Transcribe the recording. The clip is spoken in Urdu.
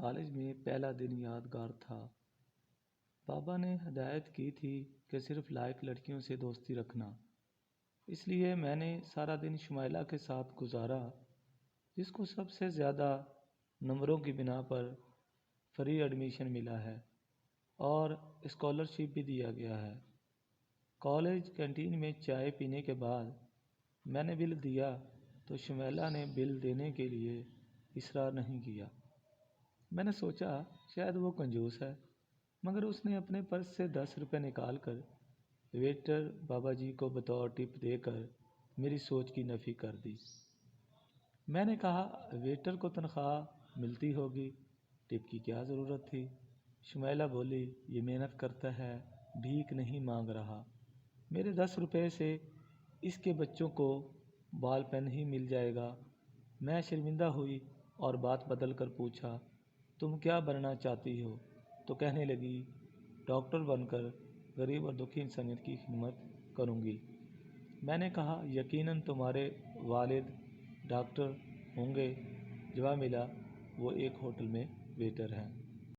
کالج میں پہلا دن یادگار تھا۔ بابا نے ہدایت کی تھی کہ صرف لائق لڑکیوں سے دوستی رکھنا، اس لیے میں نے سارا دن شمائلہ کے ساتھ گزارا، جس کو سب سے زیادہ نمبروں کی بنا پر فری ایڈمیشن ملا ہے اور اسکالرشپ بھی دیا گیا ہے۔ کالج کینٹین میں چائے پینے کے بعد میں نے بل دیا تو شمائلہ نے بل دینے کے لیے اصرار نہیں کیا۔ میں نے سوچا شاید وہ کنجوس ہے، مگر اس نے اپنے پرس سے 10 روپے نکال کر ویٹر بابا جی کو بطور ٹپ دے کر میری سوچ کی نفی کر دی۔ میں نے کہا ویٹر کو تنخواہ ملتی ہوگی، ٹپ کی کیا ضرورت تھی؟ شمائلہ بولی یہ محنت کرتا ہے، بھیک نہیں مانگ رہا، میرے 10 روپے سے اس کے بچوں کو بال پین ہی مل جائے گا۔ میں شرمندہ ہوئی اور بات بدل کر پوچھا تم کیا بننا چاہتی ہو؟ تو کہنے لگی ڈاکٹر بن کر غریب اور دکھی انسانیت کی خدمت کروں گی۔ میں نے کہا یقیناً تمہارے والد ڈاکٹر ہوں گے۔ جواب ملا وہ ایک ہوٹل میں ویٹر ہیں۔